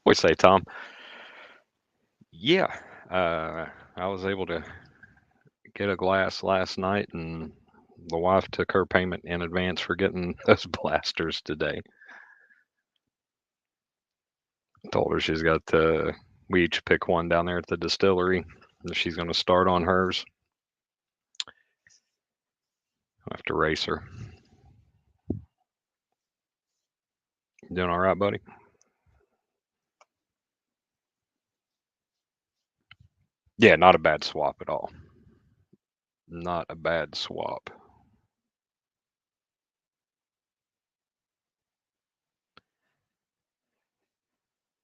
We say, Tom. Yeah, I was able to get a glass last night, and the wife took her payment in advance for getting those blasters today. Told her she's got to. We each pick one down there at the distillery. And she's going to start on hers. I have to race her. You doing all right, buddy? Yeah, not a bad swap at all. Not a bad swap.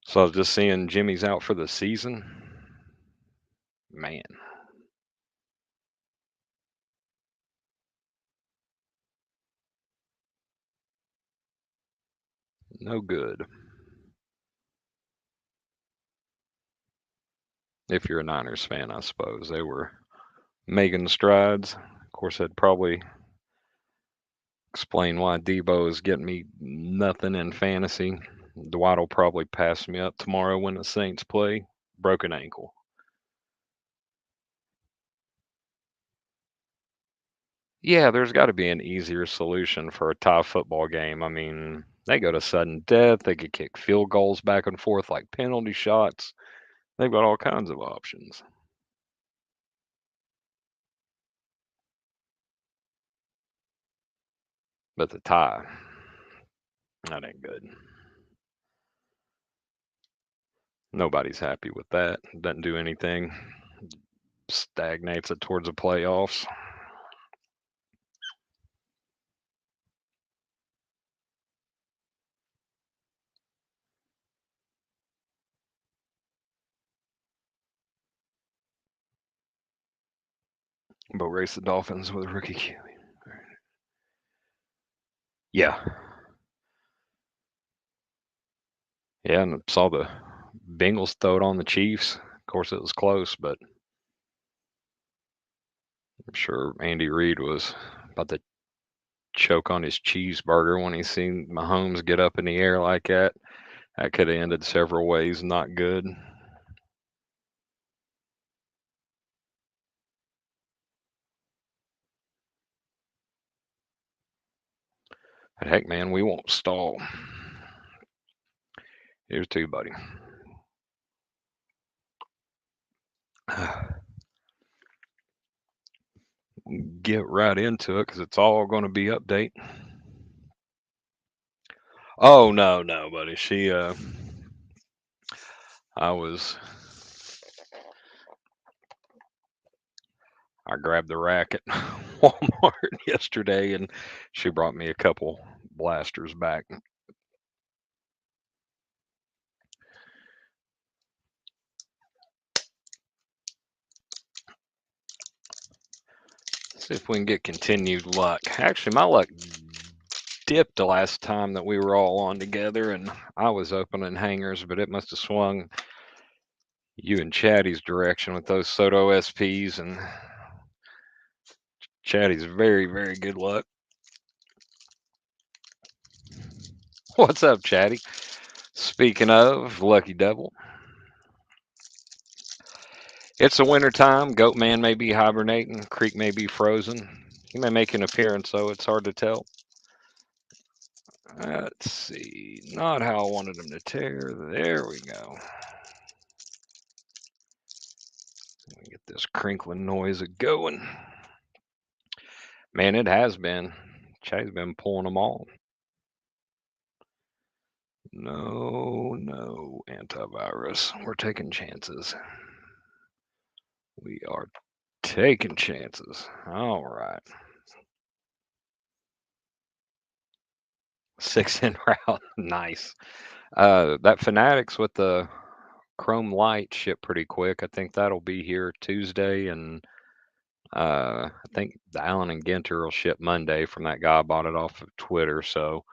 So I was just seeing Jimmy's out for the season. Man, no good. If you're a Niners fan, I suppose they were making strides. Of course, I'd probably explain why Debo is getting me nothing in fantasy. Dwight will probably pass me up tomorrow when the Saints play. Broken ankle. Yeah, there's got to be an easier solution for a tie football game. I mean, they go to sudden death. They could kick field goals back and forth like penalty shots. They've got all kinds of options. But the tie, that ain't good. Nobody's happy with that. Doesn't do anything. Stagnates it towards the playoffs. But race the Dolphins with a rookie QB. Yeah, yeah, and saw the Bengals throw it on the Chiefs. Of course, it was close, but I'm sure Andy Reid was about to choke on his cheeseburger when he seen Mahomes get up in the air like that. That could have ended several ways, not good. But heck, man, we won't stall. Here's to you, buddy. Get right into it because it's all going to be update. Oh no, no, buddy. I was I grabbed the rack at Walmart yesterday, and she brought me a couple blasters back. See if we can get continued luck. Actually, my luck dipped the last time that we were all on together, and I was opening hangers, but it must have swung you and Chatty's direction with those Soto SPs, and Chatty's very, very good luck. What's up, Chatty? Speaking of Lucky Devil, it's the winter time. Goat Man may be hibernating. Creek may be frozen. He may make an appearance, though. It's hard to tell. Let's see. Not how I wanted him to tear. There we go. Let me get this crinkling noise going. Man, it has been. Chay's been pulling them all. No, no, antivirus. We're taking chances. We are taking chances. All right. 6 in route. Nice. That Fanatics with the Chrome Light shipped pretty quick. I think that'll be here Tuesday, and I think the Allen and Ginter will ship Monday from that guy I bought it off of Twitter. So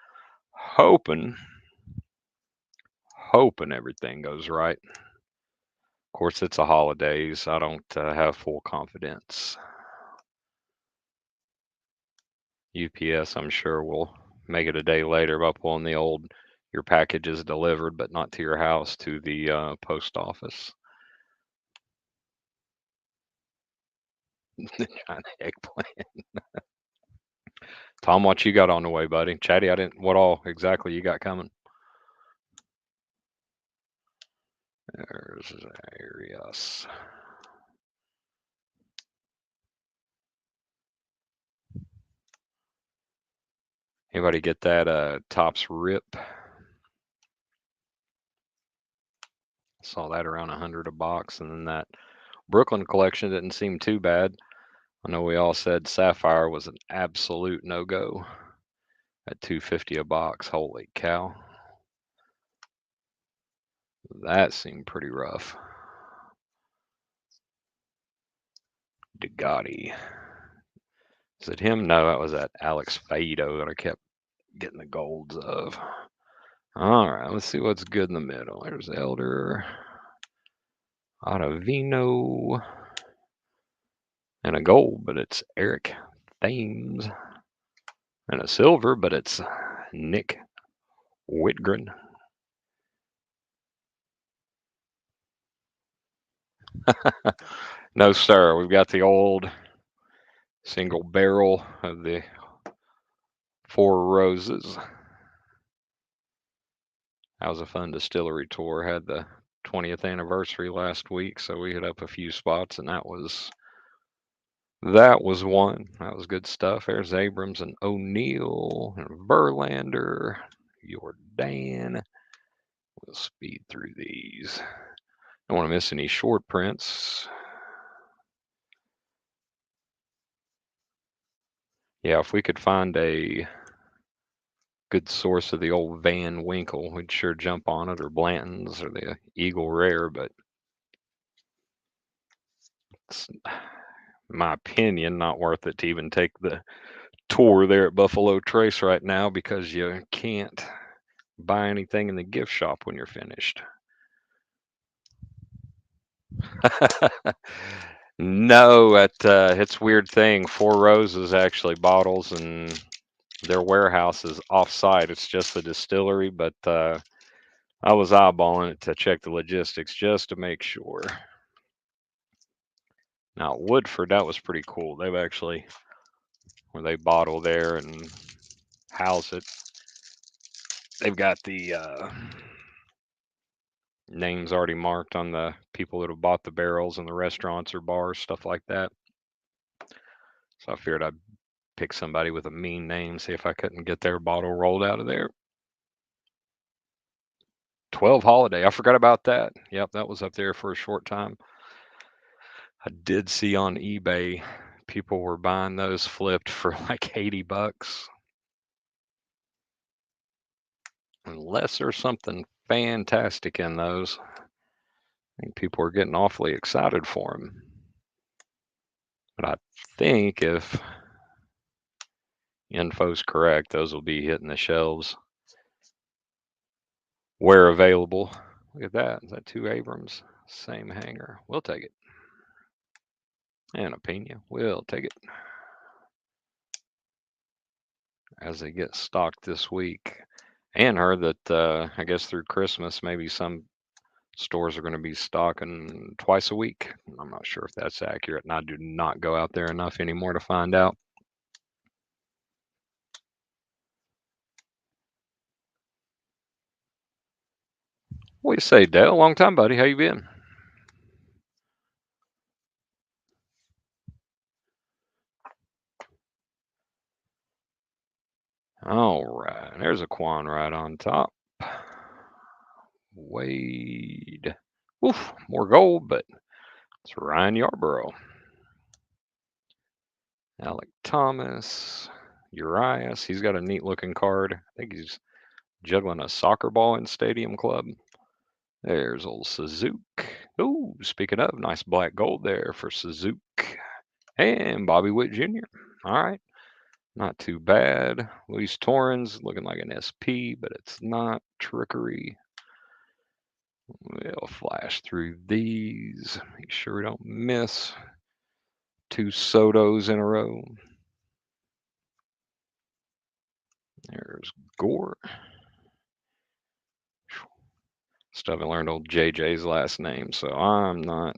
hoping, hoping everything goes right. Of course, it's a holidays. I don't have full confidence. UPS, I'm sure, will make it a day later by pulling the old your package is delivered, but not to your house, to the post office. Giant eggplant. Tom, what you got on the way, buddy? Chatty, I didn't. What all exactly you got coming? There's Arius. Anybody get that Tops Rip? Saw that around 100 a box, and then that Brooklyn collection didn't seem too bad. I know we all said Sapphire was an absolute no-go at 250 a box. Holy cow. That seemed pretty rough. Degatti. Is it him? No, that was that Alex Faido that I kept getting the golds of. All right, let's see what's good in the middle. There's Elder, Ottavino, and a gold, but it's Eric Thames. And a silver, but it's Nick Whitgren. No, sir. We've got the old single barrel of the Four Roses. That was a fun distillery tour. Had the 20th anniversary last week, so we hit up a few spots, and that was one. That was good stuff. There's Abrams and O'Neill and Verlander, Jordan. We'll speed through these. Don't want to miss any short prints. Yeah, if we could find a good source of the old Van Winkle, we'd sure jump on it, or Blanton's or the Eagle Rare, but it's, in my opinion, not worth it to even take the tour there at Buffalo Trace right now because you can't buy anything in the gift shop when you're finished. No, it's weird thing. Four Roses actually bottles and their warehouse is off-site. It's just the distillery, but I was eyeballing it to check the logistics just to make sure. Now Woodford, that was pretty cool. They've actually where they bottle there and house it. They've got the names already marked on the people that have bought the barrels and the restaurants or bars, stuff like that. So I figured I'd pick somebody with a mean name, see if I couldn't get their bottle rolled out of there. 12 Holiday. I forgot about that. Yep, that was up there for a short time. I did see on eBay people were buying those flipped for like 80 bucks. Unless there's something fantastic in those. I think people are getting awfully excited for them. But I think if info's correct, those will be hitting the shelves where available. Look at that. Is that two Abrams? Same hanger. We'll take it. And a Pena. We'll take it. As they get stocked this week. And heard that I guess through Christmas, maybe some stores are going to be stocking twice a week. I'm not sure if that's accurate, and I do not go out there enough anymore to find out. What do you say, Dale? Long time, buddy. How you been? All right. There's a Quan right on top. Wade. Oof, more gold, but it's Ryan Yarborough. Alec Thomas. Urias. He's got a neat looking card. I think he's juggling a soccer ball in Stadium Club. There's old Suzuki. Ooh, speaking of, nice black gold there for Suzuki. And Bobby Witt Jr. All right. Not too bad. Luis Torrens looking like an SP, but it's not trickery. We'll flash through these. Make sure we don't miss two Sotos in a row. There's Gore. Still haven't learned old JJ's last name, so I'm not.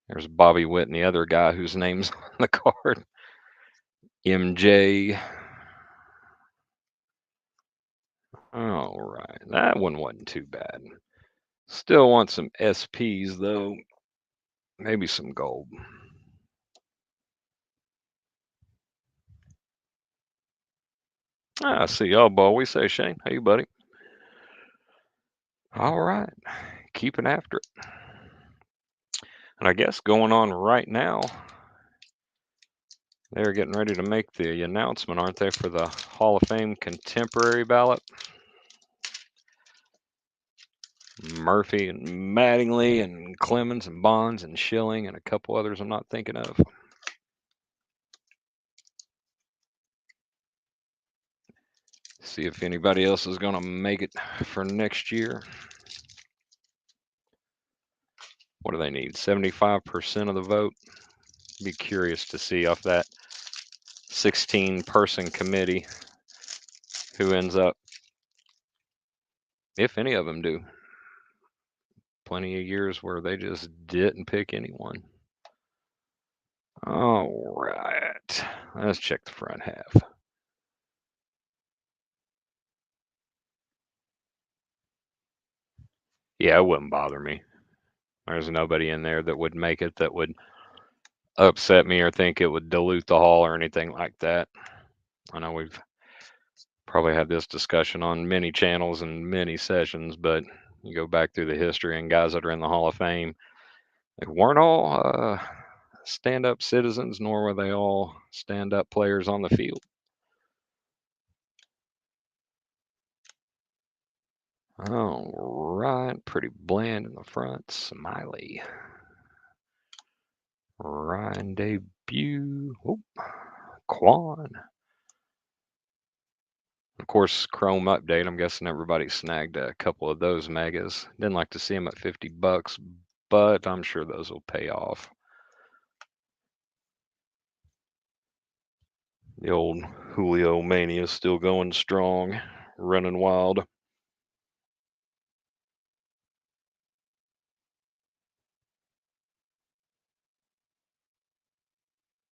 There's Bobby Witt and the other guy whose name's on the card. MJ. All right, that one wasn't too bad. Still want some SPs though. Maybe some gold. I see y'all, boy. We say Shane. Hey, buddy. All right, keeping after it. And I guess going on right now, they're getting ready to make the announcement, aren't they, for the Hall of Fame contemporary ballot? Murphy and Mattingly and Clemens and Bonds and Schilling and a couple others I'm not thinking of. See if anybody else is going to make it for next year. What do they need? 75% of the vote? Be curious to see off that 16-person committee who ends up, if any of them do. Plenty of years where they just didn't pick anyone. All right, let's check the front half. Yeah, it wouldn't bother me. There's nobody in there that would make it that would upset me or think it would dilute the hall or anything like that. I know we've probably had this discussion on many channels and many sessions, but you go back through the history and guys that are in the Hall of Fame, they weren't all stand-up citizens, nor were they all stand-up players on the field. All right, pretty bland in the front. Smiley. Ryan debut. Oh, Quan. Of course, Chrome update. I'm guessing everybody snagged a couple of those megas. Didn't like to see them at $50, but I'm sure those will pay off. The old Julio mania is still going strong, running wild.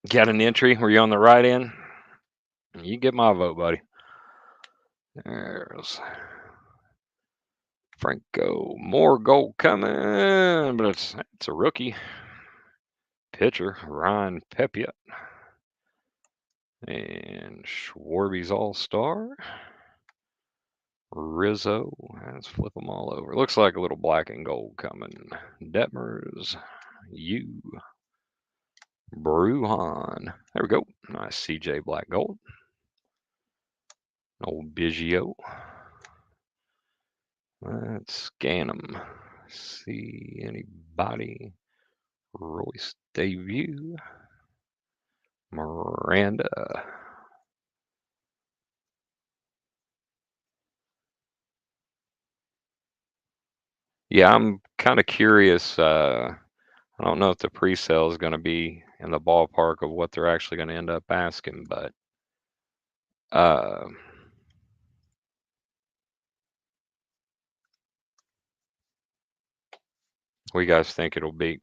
Got an entry? Were you on the right end? You get my vote, buddy. There's Franco. More gold coming, but it's a rookie. Pitcher, Ryan Pepiot. And Schwarby's All-Star. Rizzo. Let's flip them all over. Looks like a little black and gold coming. Detmers. You. Bruhan. There we go. Nice CJ black gold. Old Biggio. Let's scan them. See anybody. Royce debut. Miranda. Yeah, I'm kind of curious. I don't know if the pre-sale is going to be in the ballpark of what they're actually going to end up asking, but uh, what do you guys think it'll be?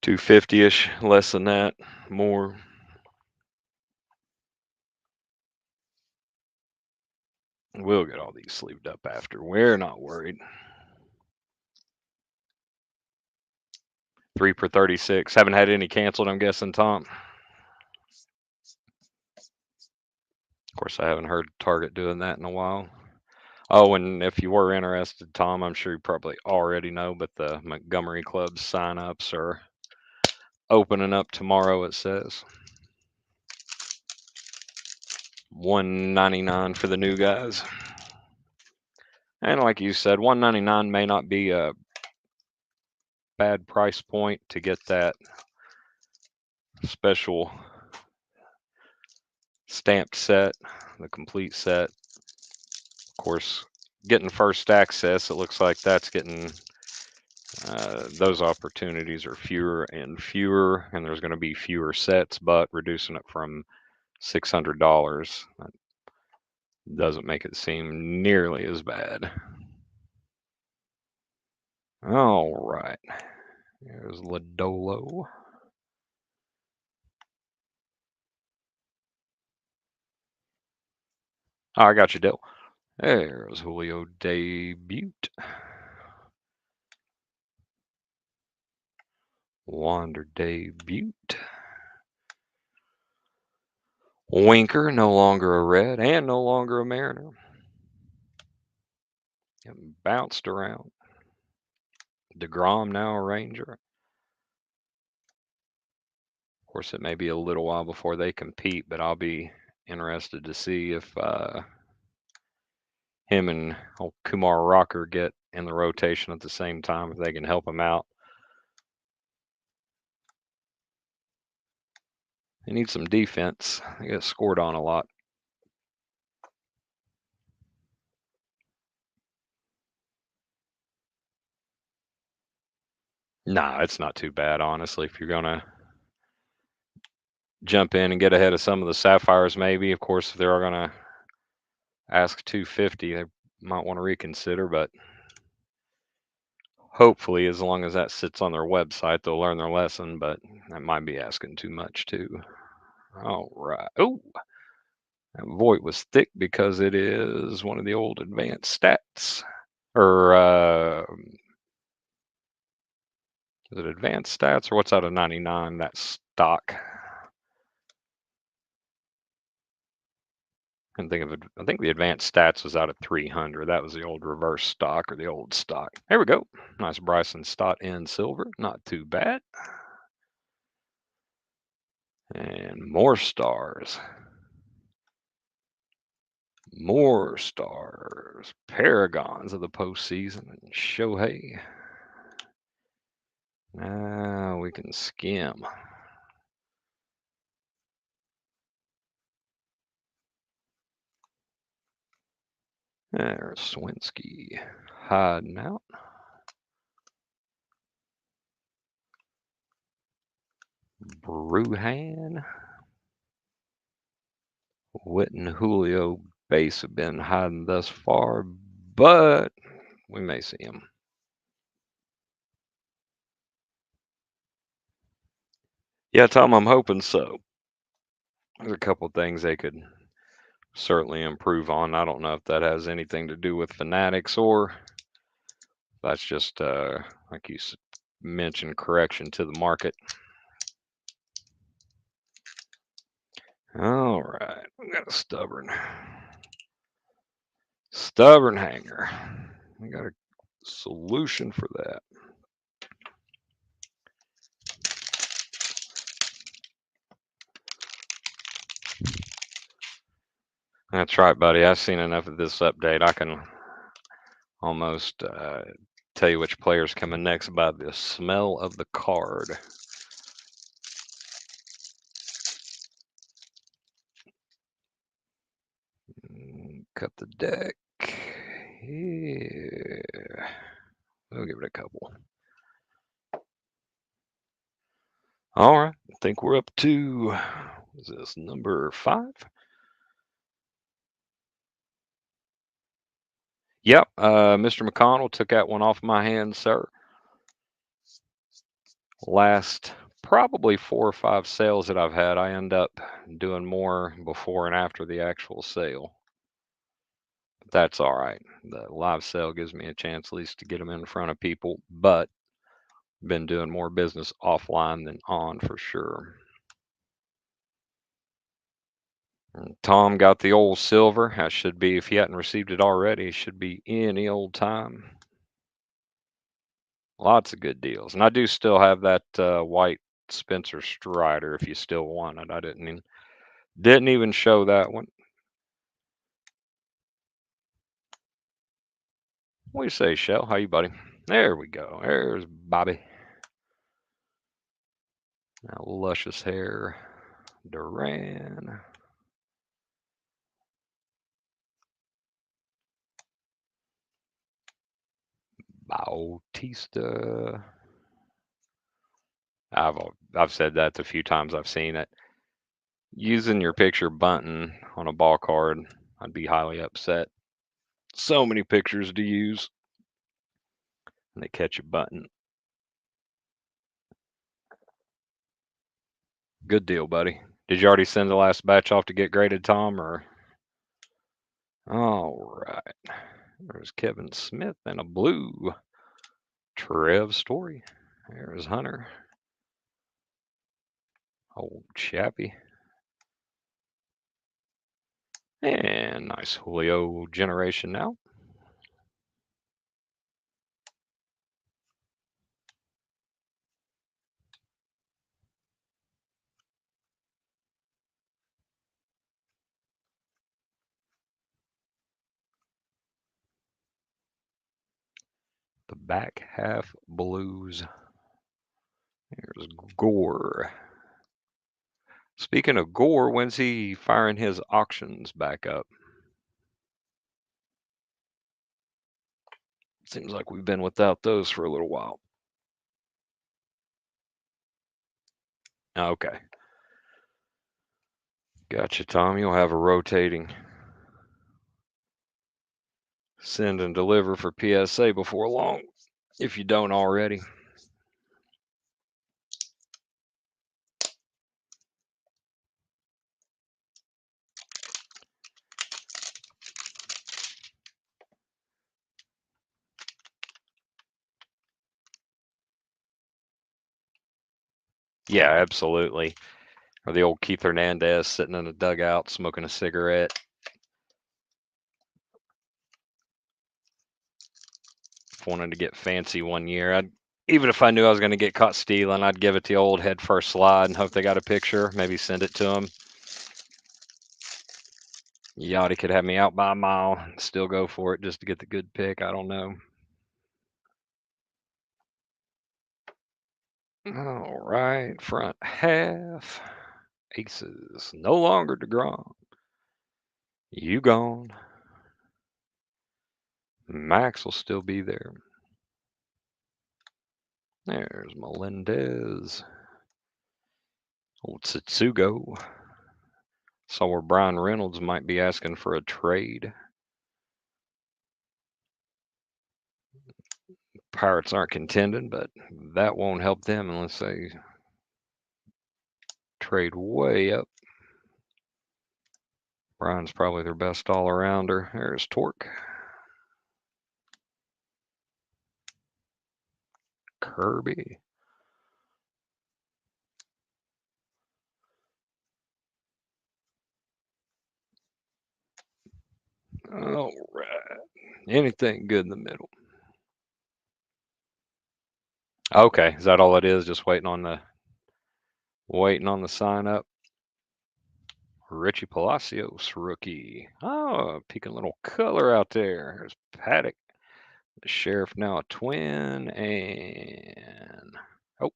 250-ish, less than that, more. We'll get all these sleeved up after. We're not worried. 3 for 36. Haven't had any canceled, I'm guessing, Tom. Of course, I haven't heard Target doing that in a while. Oh, and if you were interested, Tom, I'm sure you probably already know, but the Montgomery Club sign-ups are opening up tomorrow, it says. $199 for the new guys. And like you said, $199 may not be a bad price point to get that special stamped set, the complete set. Of course, getting first access, it looks like that's getting those opportunities are fewer and fewer, and there's going to be fewer sets, but reducing it from $600. doesn't make it seem nearly as bad. All right. Here's Lodolo. Oh, I got you, Dill. There's Julio debut. Wander debut. Winker, no longer a Red and no longer a Mariner. Getting bounced around. DeGrom now a Ranger. Of course, it may be a little while before they compete, but I'll be interested to see if him and Kumar Rocker get in the rotation at the same time, if they can help him out. They need some defense. They get scored on a lot. Nah, it's not too bad, honestly. If you're gonna jump in and get ahead of some of the Sapphires, maybe. Of course, if they're gonna ask 250, they might want to reconsider. But hopefully, as long as that sits on their website, they'll learn their lesson. But that might be asking too much too. All right. Oh, that Voight was thick because it is one of the old advanced stats. Or is it advanced stats or what's out of 99? That stock. I think of it. I think the advanced stats was out of 300. That was the old reverse stock or the old stock. There we go. Nice Bryson Stott in silver. Not too bad. And more stars. More stars. Paragons of the postseason. And Shohei. Now we can skim. There's Swinsky hiding out. Bruhan. Witt and Julio base have been hiding thus far, but we may see him. Yeah, Tom, I'm hoping so. There's a couple things they could certainly improve on. I don't know if that has anything to do with Fanatics or that's just, like you mentioned, correction to the market. All right, we got a stubborn hanger. We got a solution for that. That's right, buddy. I've seen enough of this update. I can almost tell you which player's coming next by the smell of the card. Cut the deck. Yeah. We'll give it a couple. All right. I think we're up to, is this number 5? Yep. Mr. McConnell took that one off my hands, sir. Last probably 4 or 5 sales that I've had, I end up doing more before and after the actual sale. But that's all right. The live sale gives me a chance at least to get them in front of people, but been doing more business offline than on for sure. Tom got the old silver. That should be, if he hadn't received it already, should be any old time. Lots of good deals. And I do still have that white Spencer Strider if you still want it. I didn't even show that one. What do you say, Shell? How you, buddy? There we go. There's Bobby. Now, luscious hair. Duran. Bautista. I've said that a few times. I've seen it. Using your picture bunting on a ball card I'd be highly upset. So many pictures to use, and they catch a button. Good deal, buddy. Did you already send the last batch off to get graded, Tom? Or all right. There's Kevin Smith and a blue. Trev Story. There's Hunter. Old Chappie. And nice Julio generation now. The back half blues. There's Gore. Speaking of Gore, when's he firing his auctions back up? Seems like we've been without those for a little while. Okay. Gotcha, Tom. You'll have a rotating send and deliver for PSA before long, if you don't already. Yeah, absolutely. Or the old Keith Hernandez sitting in a dugout smoking a cigarette. Wanted to get fancy one year. Even if I knew I was going to get caught stealing, I'd give it the old head first slide and hope they got a picture. Maybe send it to them. Yachty could have me out by a mile and still go for it just to get the good pick. I don't know. All right, front half. Aces. No longer DeGrom. You gone. Max will still be there. There's Melendez. Old Satsugo. Saw where Brian Reynolds might be asking for a trade. Pirates aren't contending, but that won't help them unless they trade way up. Brian's probably their best all-arounder. There's Torque. Kirby. All right. Anything good in the middle. Okay, is that all it is? Just waiting on the sign up. Richie Palacios, rookie. Oh, peeking little color out there. There's Paddock. The Sheriff now a twin, and oh,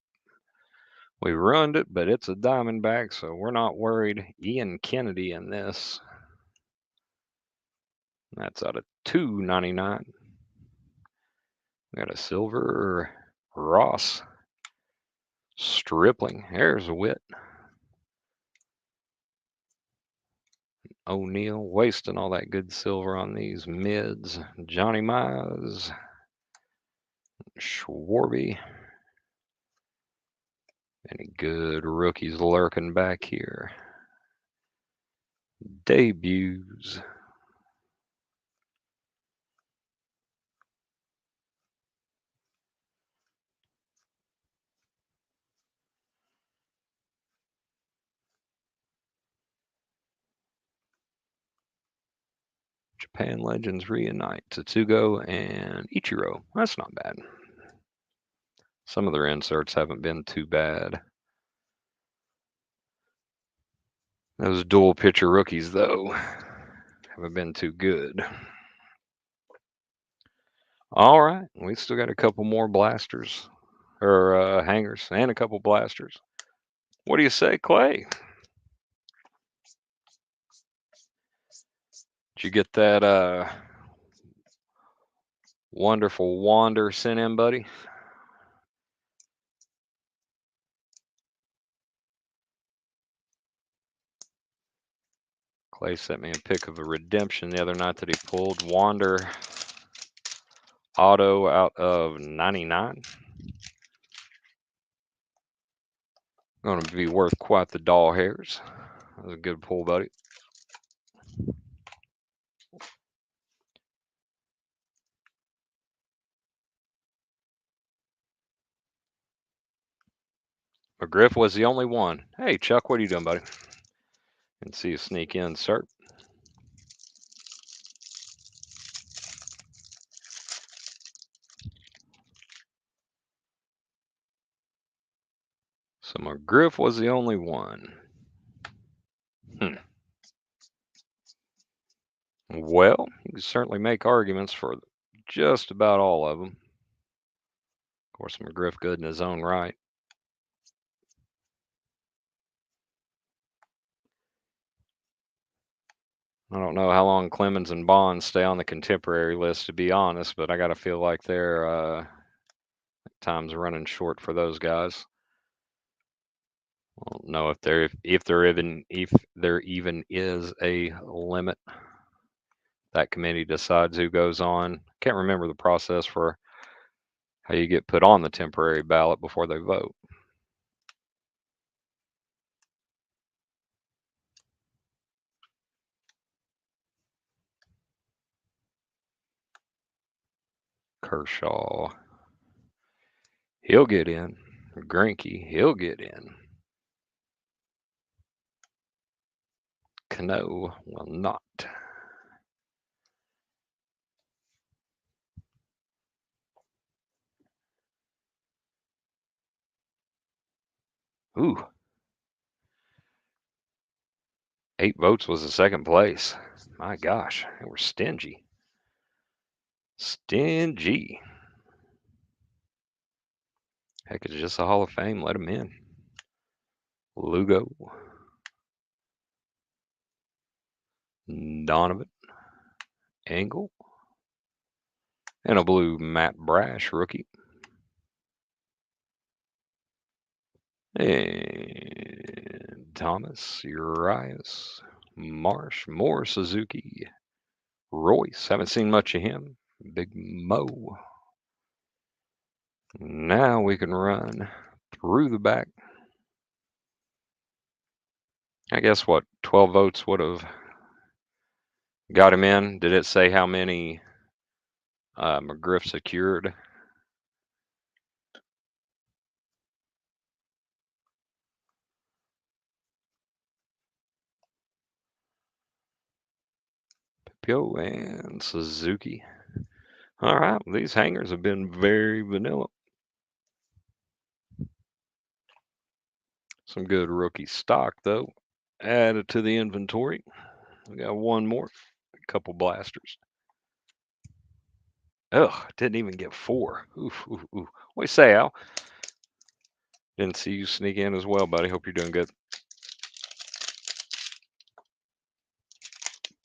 we ruined it, but it's a Diamondback, so we're not worried. Ian Kennedy in this. That's out of 299. Got a silver Ross Stripling. There's a Wit. O'Neal wasting all that good silver on these mids. Johnny Mize. Schwarby. Any good rookies lurking back here? Debuts. Japan Legends reunite. Tetsugo and Ichiro. That's not bad. Some of their inserts haven't been too bad. Those dual pitcher rookies, though, haven't been too good. All right, we still got a couple more blasters or hangers and a couple blasters. What do you say, Clay? Did you get that wonderful wander sent in, buddy? Clay sent me a pic of a redemption the other night that he pulled. Wander auto out of 99. Going to be worth quite the doll hairs. That was a good pull, buddy. McGriff was the only one. Hey, Chuck, what are you doing, buddy? And see you sneak in, sir. So McGriff was the only one. Well, you can certainly make arguments for just about all of them. Of course, McGriff good in his own right. I don't know how long Clemens and Bond stay on the contemporary list, to be honest, but I got to feel like their time's running short for those guys. I don't know if there even is a limit. That committee decides who goes on. Can't remember the process for how you get put on the temporary ballot before they vote. Kershaw, he'll get in. Greinke, he'll get in. Cano will not. Ooh. 8 votes was the second place. My gosh, they were stingy. Stingy. Heck, it's just a Hall of Fame. Let him in. Lugo. Donovan. Engel. And a blue Matt Brash rookie. And Thomas, Urias, Marsh, Moore, Suzuki, Royce. Haven't seen much of him. Big Mo. Now we can run through the back. I guess what, 12 votes would have got him in. Did it say how many McGriff secured? Pipio and Suzuki. All right, these hangers have been very vanilla. Some good rookie stock, though, added to the inventory. We got one more, a couple blasters. Ugh, didn't even get 4. Oof, oof, oof. What do you say, Al? Didn't see you sneak in as well, buddy. Hope you're doing good.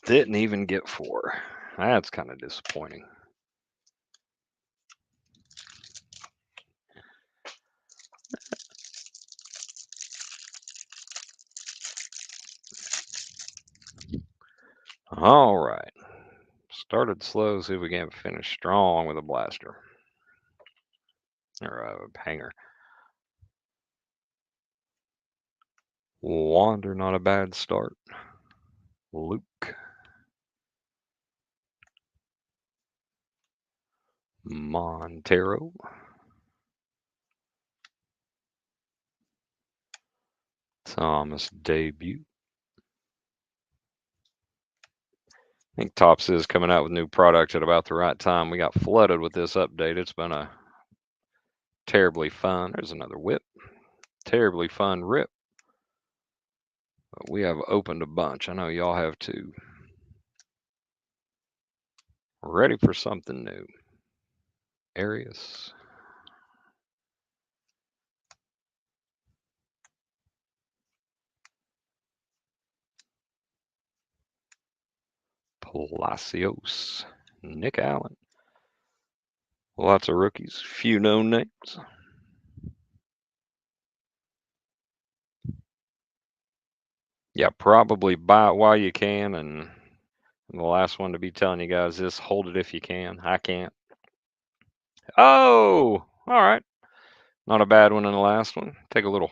Didn't even get 4. That's kind of disappointing. All right. Started slow, see if we can finish strong with a blaster. Or a hanger. Wander, not a bad start. Luke. Montero. Thomas debut. I think Topps is coming out with new product at about the right time. We got flooded with this update. It's been a terribly fun. There's another whip. Terribly fun rip. But we have opened a bunch. I know y'all have too. Ready for something new. Arias. Palacios. Nick Allen. Lots of rookies. Few known names. Yeah, probably buy it while you can, and I'm the last one to be telling you guys this. Hold it if you can. I can't. Oh, all right. Not a bad one in the last one. Take a little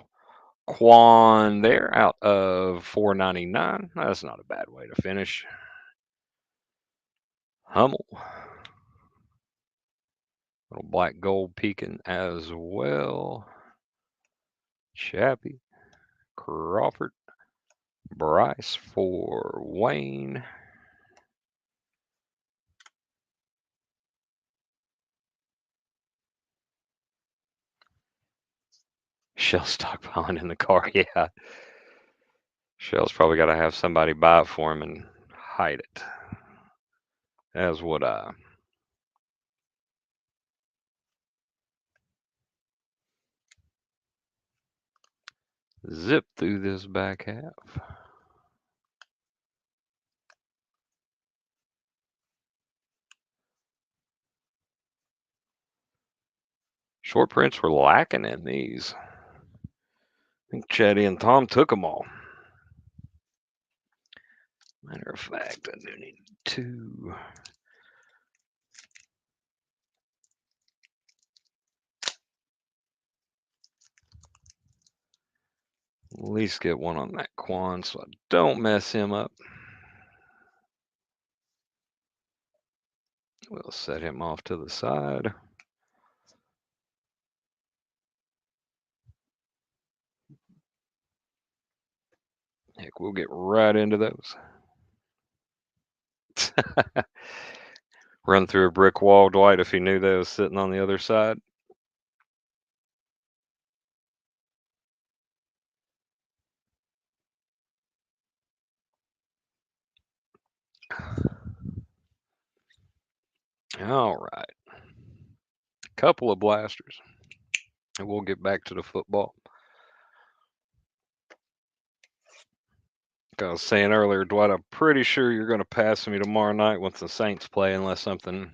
Quan there out of 499. That's not a bad way to finish. Hummel. Little black gold peeking as well. Chappie. Crawford. Bryce for Wayne. Shell stockpiling in the car. Yeah. Shell's probably got to have somebody buy it for him and hide it. As would I. Zip through this back half. Short prints were lacking in these. I think Chetty and Tom took them all. Matter of fact, I do need to. At least get one on that Quan so I don't mess him up. We'll set him off to the side. Heck, we'll get right into those. Run through a brick wall, Dwight, if he knew they was sitting on the other side. All right. Couple of blasters. And we'll get back to the football. Like I was saying earlier, Dwight, I'm pretty sure you're going to pass me tomorrow night once the Saints play, unless something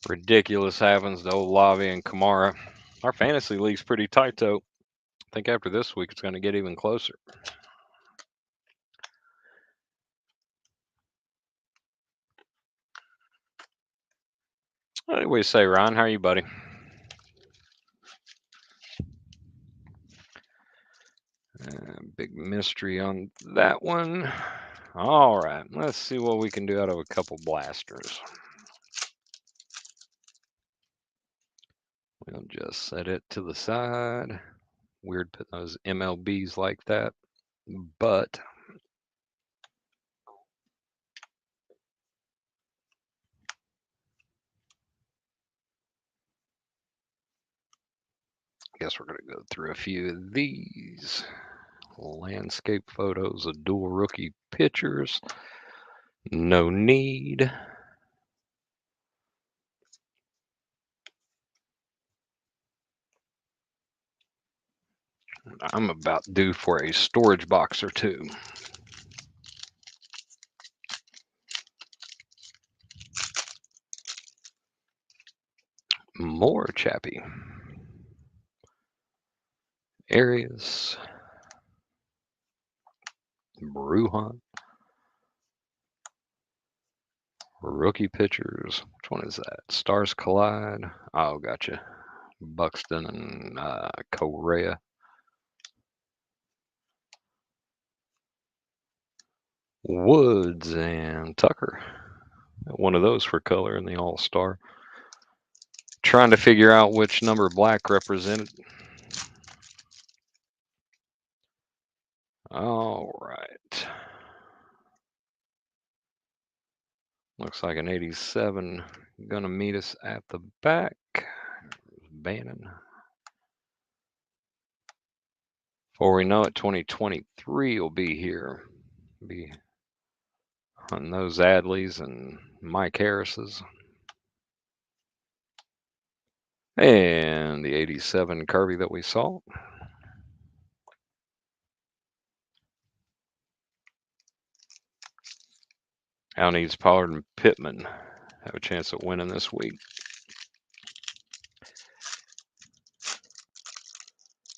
ridiculous happens to old Lavi and Kamara. Our fantasy league's pretty tight, though. I think after this week, it's going to get even closer. What do you say, Ron? How are you, buddy? Big mystery on that one. All right, let's see what we can do out of a couple blasters. We'll just set it to the side. Weird putting those MLBs like that, but I guess we're going to go through a few of these. Landscape photos of dual rookie pitchers. No need. I'm about due for a storage box or two. More Chappie. Arias. Bruhan. Rookie pitchers. Which one is that? Stars Collide. Oh, gotcha. Buxton and Correa. Woods and Tucker. One of those for color in the All-Star. Trying to figure out which number black represented. All right. Looks like an 87 gonna meet us at the back. Bannon. Before we know it, 2023 will be here. Be hunting those Adleys and Mike Harris's. And the 87 Kirby that we saw. Now needs Pollard and Pittman have a chance at winning this week.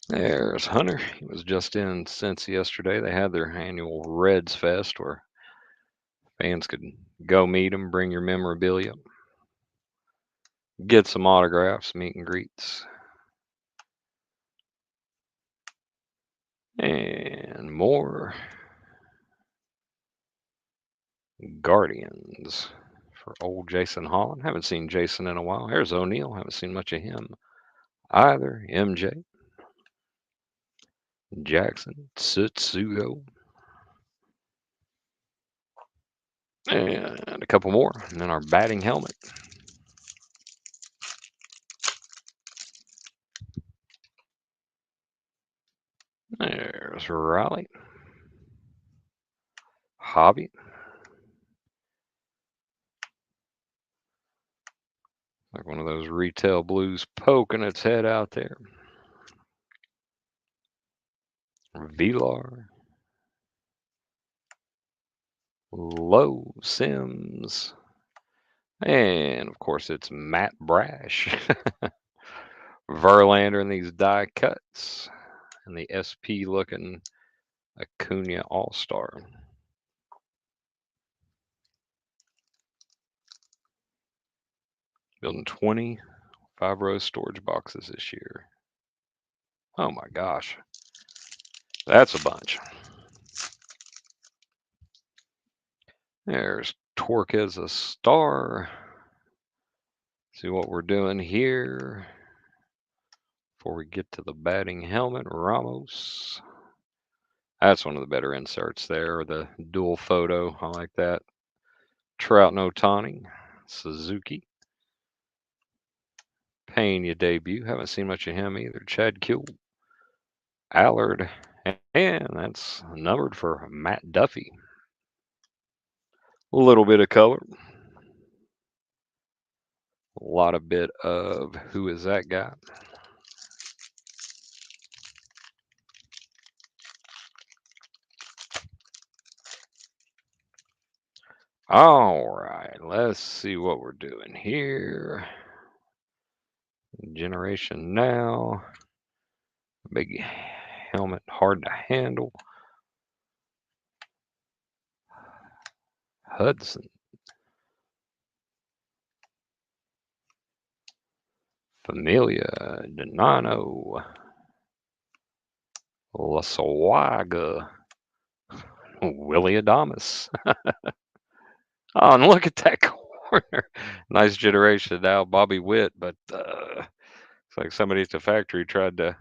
There's Hunter. He was just in since yesterday. They had their annual Reds Fest where fans could go meet him, bring your memorabilia, get some autographs, meet and greets, and more. Guardians for old Jason Holland. Haven't seen Jason in a while. Here's O'Neal. Haven't seen much of him either. MJ, Jackson, Tsutsugo, and a couple more. And then our batting helmet. There's Riley, Hobby. Like one of those retail blues poking its head out there. Vilar, Low Sims, and of course it's Matt Brash. Verlander in these die cuts, and the SP looking Acuna All Star. Building 20 5-row storage boxes this year. Oh my gosh, that's a bunch. There's Torque as a star. See what we're doing here before we get to the batting helmet. Ramos. That's one of the better inserts there. The dual photo. I like that. Trout and Otani. Suzuki. Pena debut. Haven't seen much of him either. Chad Kuhl. Allard. And that's numbered for Matt Duffy. A little bit of color. A lot of bit of who is that guy. All right, let's see what we're doing here. Generation now. Big helmet, hard to handle. Hudson. Familia. Donano. Lasawaga. Willie Adamas. Oh, and look at that corner. Nice generation now, Bobby Witt, but it's like somebody at the factory tried to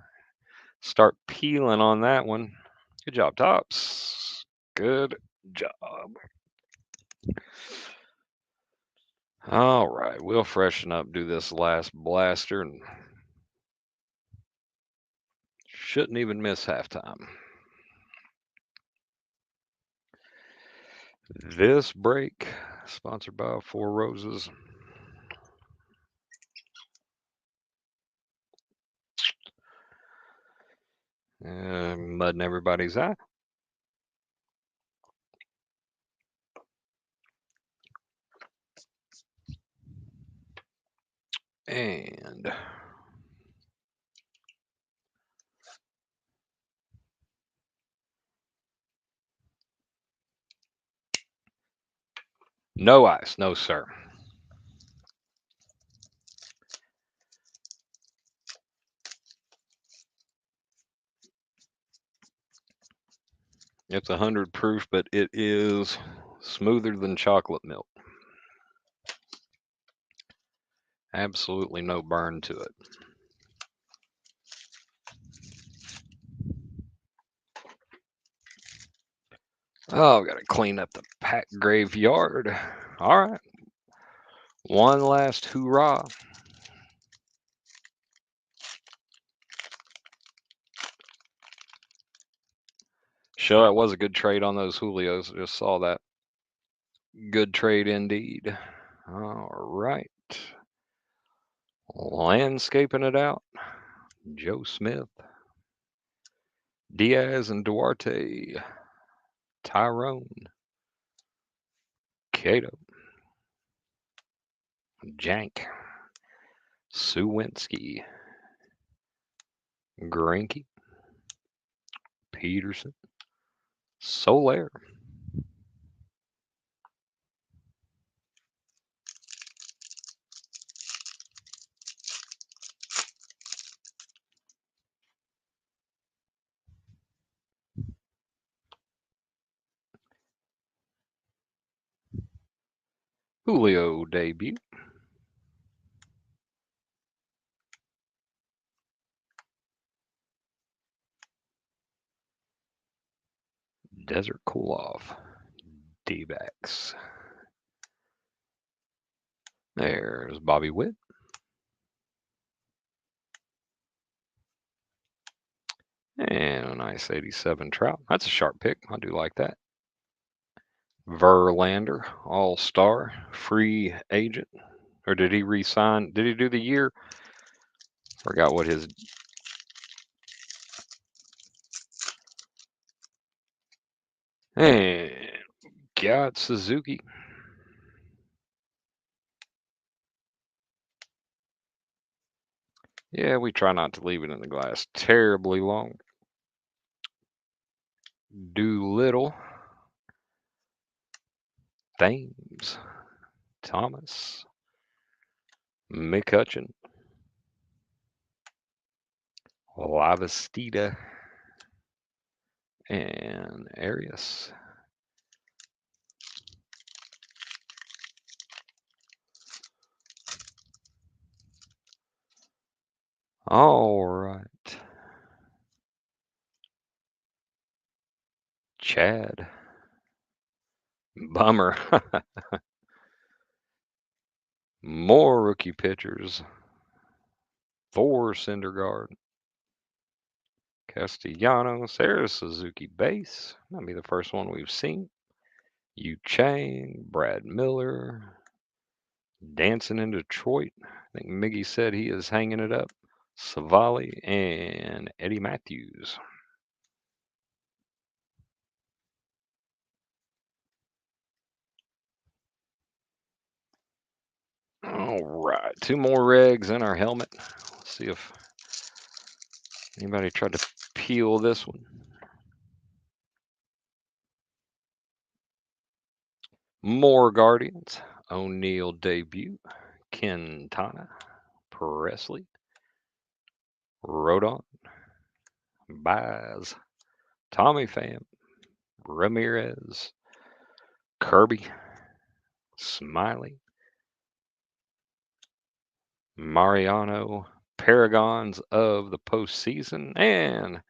start peeling on that one. Good job, Tops. Good job. All right, we'll freshen up, do this last blaster, and shouldn't even miss halftime. This break, sponsored by Four Roses. Mudding everybody's eye. And no ice, no sir. It's 100 proof, but it is smoother than chocolate milk. Absolutely no burn to it. Oh, I've got to clean up the pack graveyard. All right. One last hoorah. Sure, it was a good trade on those Julios. I just saw that. Good trade indeed. All right. Landscaping it out. Joe Smith. Diaz and Duarte. Tyrone. Cato. Jank. Suwinski. Grinky. Peterson, Soler, Julio debut, Desert Cool Off, D-backs. There's Bobby Witt. And a nice 87 Trout. That's a sharp pick. I do like that. Verlander, All Star, free agent. Or did he resign? Did he do the year? Forgot what his. And got Suzuki. Yeah, we try not to leave it in the glass terribly long. Doolittle, Thames, Thomas, McCutcheon, Lavastida, and Arias. All right. Chad. Bummer. More rookie pitchers. Thor Syndergaard. Castellanos. There's Suzuki base. That'll be the first one we've seen. Yu Chang. Brad Miller. Dancing in Detroit. I think Miggy said he is hanging it up. Savali and Eddie Matthews. All right, two more regs in our helmet. Let's see if anybody tried to peel this one. More Guardians. O'Neill debut. Quintana. Presley. Rodon. Baez. Tommy Pham. Ramirez. Kirby. Smiley. Mariano. Paragons of the postseason. And,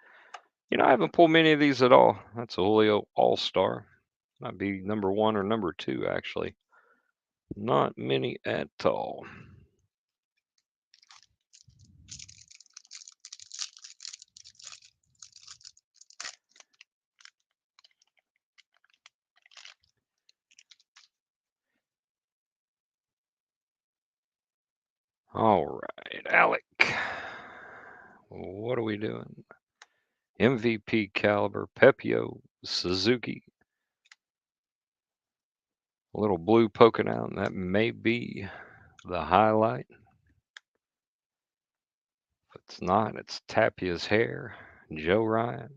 I haven't pulled many of these at all. That's a Julio All Star. Might be number one or number two, actually. Not many at all. All right, Alec. What are we doing? MVP caliber, Pepio, Suzuki. A little blue poking out, and that may be the highlight. If it's not, it's Tapia's hair. Joe Ryan,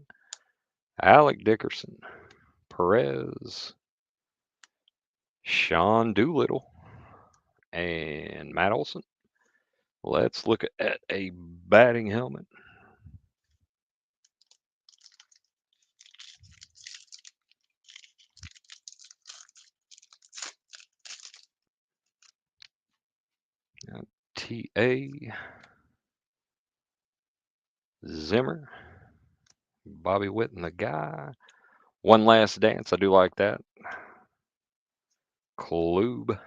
Alec Dickerson, Perez, Sean Doolittle, and Matt Olson. Let's look at a batting helmet. T.A. Zimmer, Bobby Witt and the guy. One Last Dance. I do like that. Klube.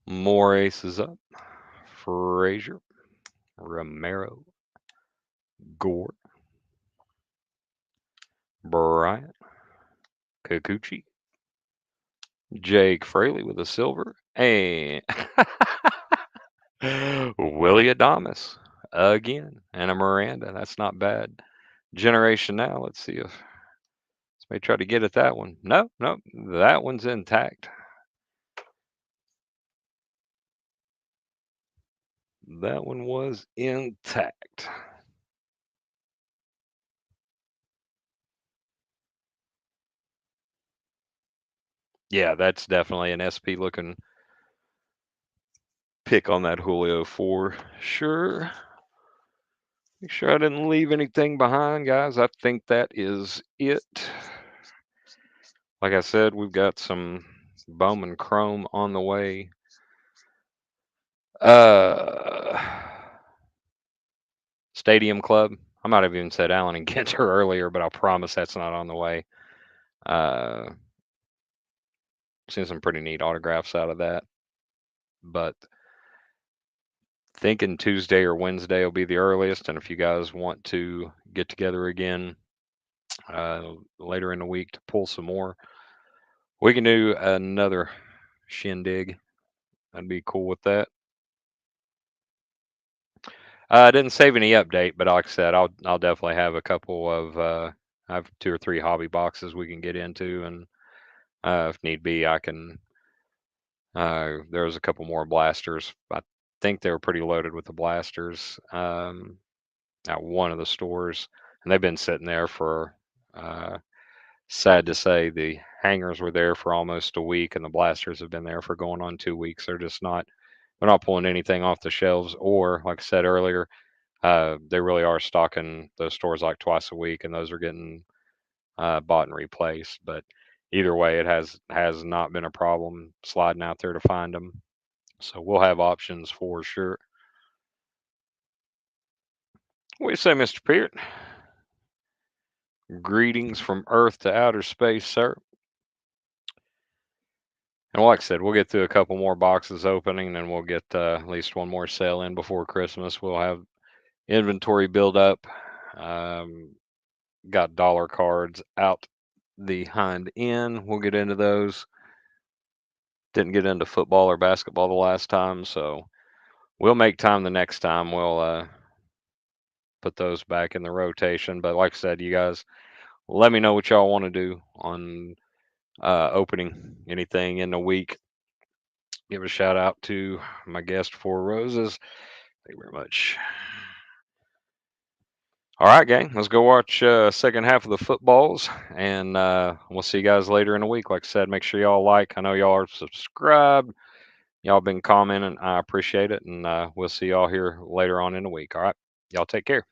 More aces up. Frazier. Romero. Gore. Bryant. Kikuchi. Jake Fraley with a silver. And Willie Adamas again. And a Miranda. That's not bad. Generation now. Let's see if somebody try to get at that one. No, no. That one's intact. That one was intact. Yeah, that's definitely an SP looking pick on that Julio for sure. Make sure I didn't leave anything behind, guys. I think that is it. Like I said, we've got some Bowman Chrome on the way. Uh, Stadium Club. I might have even said Allen and Ginter earlier, but I promise that's not on the way. Uh, Seen some pretty neat autographs out of that, but thinking Tuesday or Wednesday will be the earliest. And if you guys want to get together again later in the week to pull some more, we can do another shindig. I'd be cool with that. I didn't save any update, but like I said, I'll definitely have a couple of I have 2 or 3 hobby boxes we can get into, and if need be, I can. There's a couple more blasters. I think they were pretty loaded with the blasters at one of the stores, and they've been sitting there for. Uh, Sad to say, the hangers were there for almost a week, and the blasters have been there for going on 2 weeks. They're not pulling anything off the shelves, or like I said earlier, they really are stocking those stores like twice a week, and those are getting bought and replaced. But either way, it has not been a problem sliding out there to find them. So we'll have options for sure. What do you say, Mr. Peart? Greetings from Earth to outer space, sir. And like I said, we'll get through a couple more boxes opening, and we'll get at least one more sale in before Christmas. We'll have inventory build up. Um, got dollar cards out the hind end. We'll get into those. Didn't get into football or basketball the last time, so we'll make time the next time. We'll put those back in the rotation. But like I said, you guys, let me know what y'all want to do on opening anything in the week. Give a shout out to my guest, Four Roses. Thank you very much. All right, gang, let's go watch second half of the footballs, and we'll see you guys later in the week. Like I said, make sure y'all like. I know y'all are subscribed. Y'all been commenting. I appreciate it, and we'll see y'all here later on in the week. All right, y'all take care.